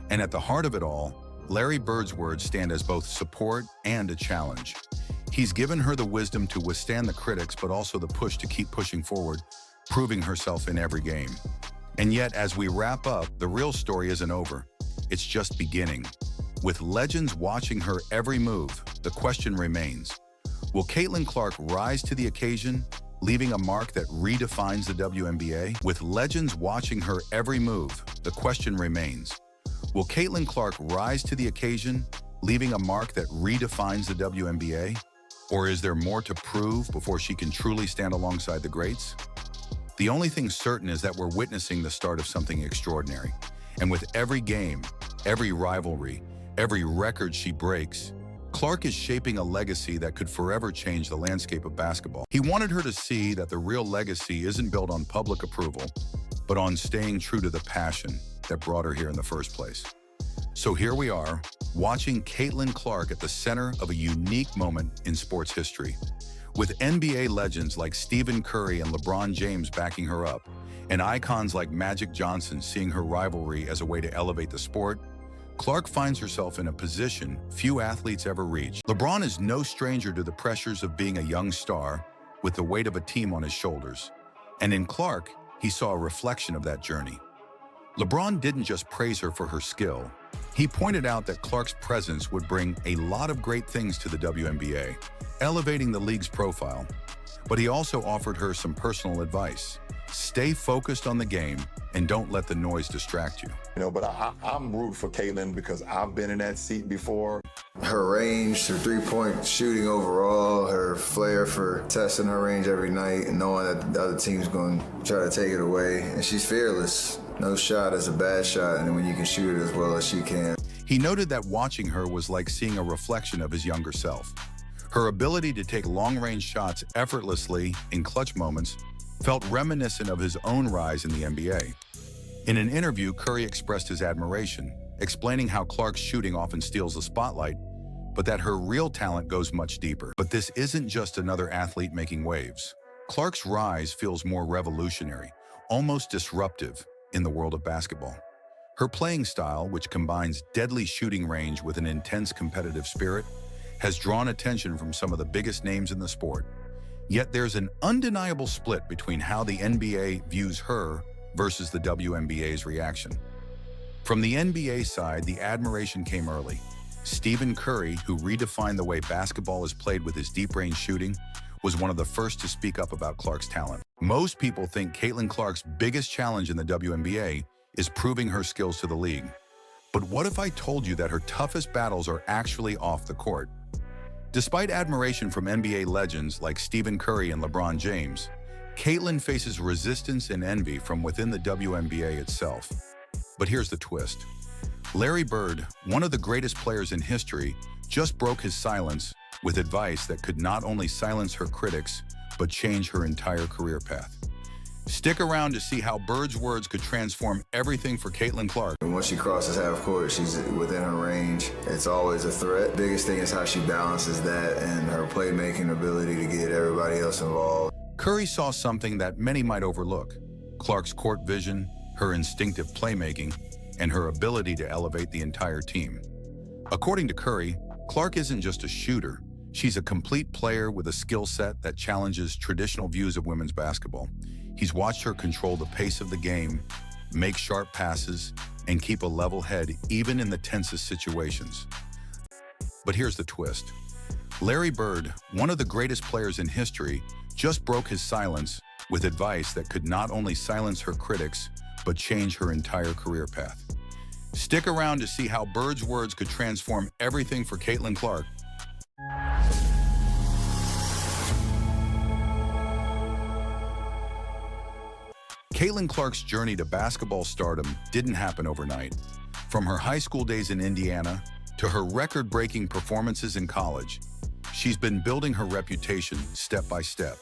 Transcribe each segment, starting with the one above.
And at the heart of it all, Larry Bird's words stand as both support and a challenge. He's given her the wisdom to withstand the critics, but also the push to keep pushing forward, proving herself in every game. And yet, as we wrap up, the real story isn't over. It's just beginning. With legends watching her every move, the question remains, will Caitlin Clark rise to the occasion, leaving a mark that redefines the WNBA? With legends watching her every move, the question remains, will Caitlin Clark rise to the occasion, leaving a mark that redefines the WNBA? Or is there more to prove before she can truly stand alongside the greats? The only thing certain is that we're witnessing the start of something extraordinary. And with every game, every rivalry, every record she breaks, Clark is shaping a legacy that could forever change the landscape of basketball. He wanted her to see that the real legacy isn't built on public approval, but on staying true to the passion that brought her here in the first place. So here we are, watching Caitlin Clark at the center of a unique moment in sports history. With NBA legends like Stephen Curry and LeBron James backing her up, and icons like Magic Johnson seeing her rivalry as a way to elevate the sport, Clark finds herself in a position few athletes ever reach. LeBron is no stranger to the pressures of being a young star with the weight of a team on his shoulders. And in Clark, he saw a reflection of that journey. LeBron didn't just praise her for her skill. He pointed out that Clark's presence would bring a lot of great things to the WNBA, elevating the league's profile. But he also offered her some personal advice. Stay focused on the game and don't let the noise distract you. But I'm rooting for Caitlin because I've been in that seat before. Her range, her three-point shooting overall, her flair for testing her range every night and knowing that the other team's going to try to take it away. And she's fearless. No shot is a bad shot, and when you can shoot it as well as she can. He noted that watching her was like seeing a reflection of his younger self. Her ability to take long-range shots effortlessly in clutch moments felt reminiscent of his own rise in the NBA. In an interview, Curry expressed his admiration, explaining how Clark's shooting often steals the spotlight, but that her real talent goes much deeper. But this isn't just another athlete making waves. Clark's rise feels more revolutionary, almost disruptive in the world of basketball. Her playing style, which combines deadly shooting range with an intense competitive spirit, has drawn attention from some of the biggest names in the sport. Yet there's an undeniable split between how the NBA views her versus the WNBA's reaction. From the NBA side, the admiration came early. Stephen Curry, who redefined the way basketball is played with his deep-range shooting, was one of the first to speak up about Clark's talent. Most people think Caitlin Clark's biggest challenge in the WNBA is proving her skills to the league. But what if I told you that her toughest battles are actually off the court? Despite admiration from NBA legends like Stephen Curry and LeBron James, Caitlin faces resistance and envy from within the WNBA itself. But here's the twist. Larry Bird, one of the greatest players in history, just broke his silence with advice that could not only silence her critics, but change her entire career path. Stick around to see how Bird's words could transform everything for Caitlin Clark. And once she crosses half court, she's within her range. It's always a threat. Biggest thing is how she balances that and her playmaking ability to get everybody else involved. Curry saw something that many might overlook: Clark's court vision, her instinctive playmaking, and her ability to elevate the entire team. According to Curry, Clark isn't just a shooter. She's a complete player with a skill set that challenges traditional views of women's basketball. He's watched her control the pace of the game, make sharp passes, and keep a level head even in the tensest situations. But here's the twist. Larry Bird, one of the greatest players in history, just broke his silence with advice that could not only silence her critics, but change her entire career path. Stick around to see how Bird's words could transform everything for Caitlin Clark. Caitlin Clark's journey to basketball stardom didn't happen overnight. From her high school days in Indiana to her record-breaking performances in college, she's been building her reputation step by step.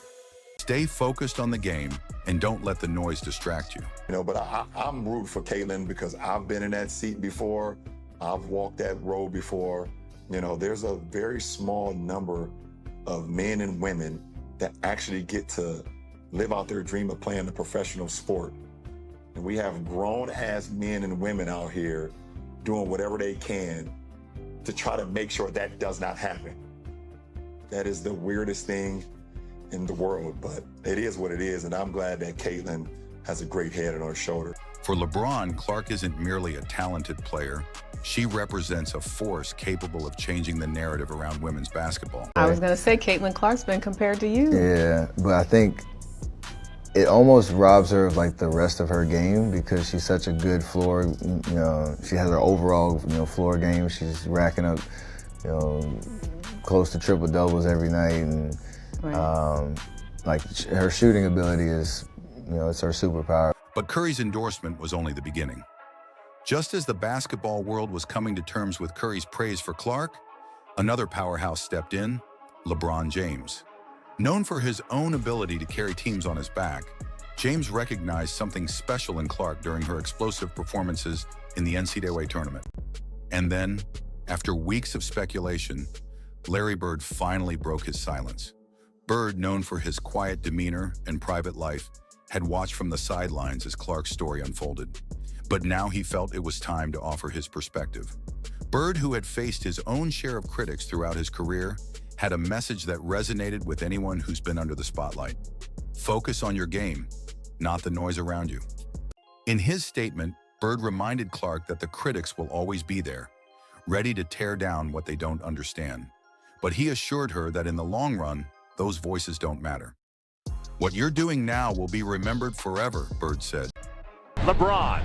Stay focused on the game and don't let the noise distract you. But I'm rooting for Caitlin because I've been in that seat before. I've walked that road before. There's a very small number of men and women that actually get to live out their dream of playing a professional sport. And we have grown-ass men and women out here doing whatever they can to try to make sure that does not happen. That is the weirdest thing in the world, but it is what it is, and I'm glad that Caitlin has a great head on her shoulder. For LeBron, Clark isn't merely a talented player. She represents a force capable of changing the narrative around women's basketball. I was going to say Caitlin Clark's been compared to you. Yeah, but I think it almost robs her of like the rest of her game because she's such a good floor, she has her overall, floor game. She's racking up, close to triple doubles every night, and her shooting ability is, it's her superpower. But Curry's endorsement was only the beginning. Just as the basketball world was coming to terms with Curry's praise for Clark, another powerhouse stepped in, LeBron James. Known for his own ability to carry teams on his back, James recognized something special in Clark during her explosive performances in the NCAA tournament. And then, after weeks of speculation, Larry Bird finally broke his silence. Bird, known for his quiet demeanor and private life, had watched from the sidelines as Clark's story unfolded. But now he felt it was time to offer his perspective. Bird, who had faced his own share of critics throughout his career, had a message that resonated with anyone who's been under the spotlight. Focus on your game, not the noise around you. In his statement, Bird reminded Clark that the critics will always be there, ready to tear down what they don't understand. But he assured her that in the long run, those voices don't matter. What you're doing now will be remembered forever, Bird said. LeBron,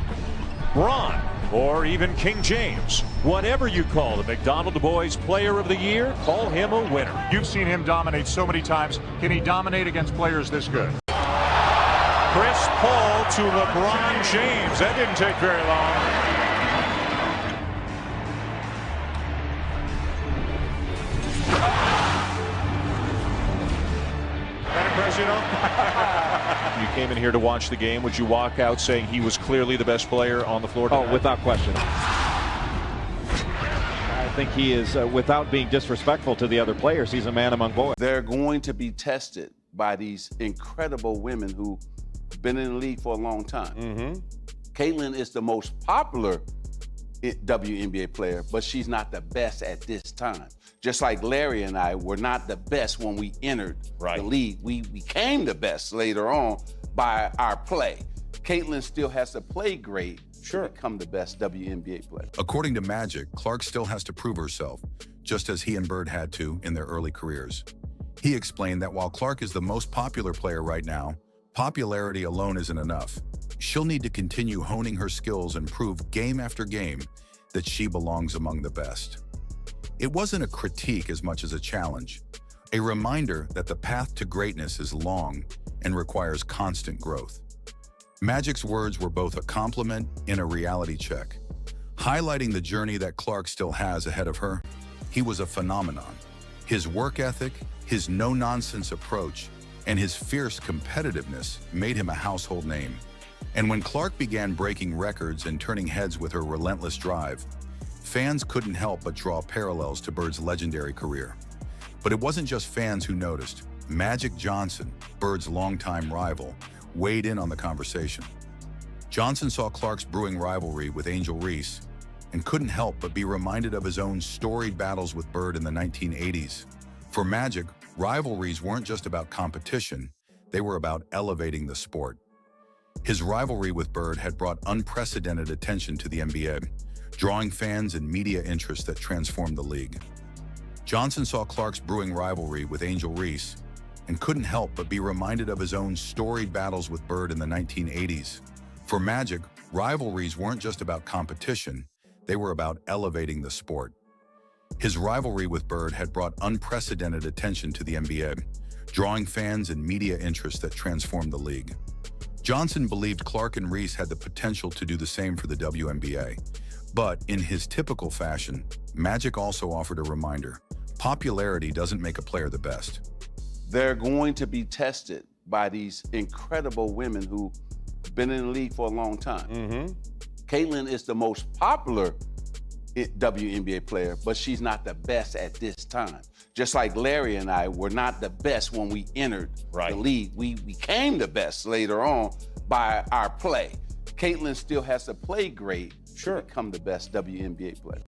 Ron, or even King James. Whatever you call the McDonald Boys Player of the Year, call him a winner. You've seen him dominate so many times. Can he dominate against players this good? Chris Paul to LeBron James. That didn't take very long. You came in here to watch the game. Would you walk out saying he was clearly the best player on the floor tonight? Oh, without question. I think he is, without being disrespectful to the other players, he's a man among boys. They're going to be tested by these incredible women who've been in the league for a long time. Caitlin is the most popular WNBA player, but she's not the best at this time. Just like Larry and I were not the best when we entered the league. We became the best later on by our play. Caitlin still has to play great to become the best WNBA player. According to Magic, Clark still has to prove herself, just as he and Bird had to in their early careers. He explained that while Clark is the most popular player right now, popularity alone isn't enough. She'll need to continue honing her skills and prove game after game that she belongs among the best. It wasn't a critique as much as a challenge, a reminder that the path to greatness is long and requires constant growth. Magic's words were both a compliment and a reality check, highlighting the journey that Clark still has ahead of her. He was a phenomenon. His work ethic, his no-nonsense approach, and his fierce competitiveness made him a household name. And when Clark began breaking records and turning heads with her relentless drive, fans couldn't help but draw parallels to Bird's legendary career. But it wasn't just fans who noticed. Magic Johnson, Bird's longtime rival, weighed in on the conversation. Johnson saw Clark's brewing rivalry with Angel Reese and couldn't help but be reminded of his own storied battles with Bird in the 1980s. For Magic, rivalries weren't just about competition, they were about elevating the sport. His rivalry with Bird had brought unprecedented attention to the NBA, drawing fans and media interest that transformed the league. Johnson saw Clark's brewing rivalry with Angel Reese and couldn't help but be reminded of his own storied battles with Bird in the 1980s. For Magic, rivalries weren't just about competition, they were about elevating the sport. His rivalry with Bird had brought unprecedented attention to the NBA, drawing fans and media interest that transformed the league. Johnson believed Clark and Reese had the potential to do the same for the WNBA. But in his typical fashion, Magic also offered a reminder. Popularity doesn't make a player the best. They're going to be tested by these incredible women who've been in the league for a long time. Caitlin is the most popular WNBA player, but she's not the best at this time. Just like Larry and I were not the best when we entered the league. We became the best later on by our play. Caitlin still has to play great Sure. to become the best WNBA player.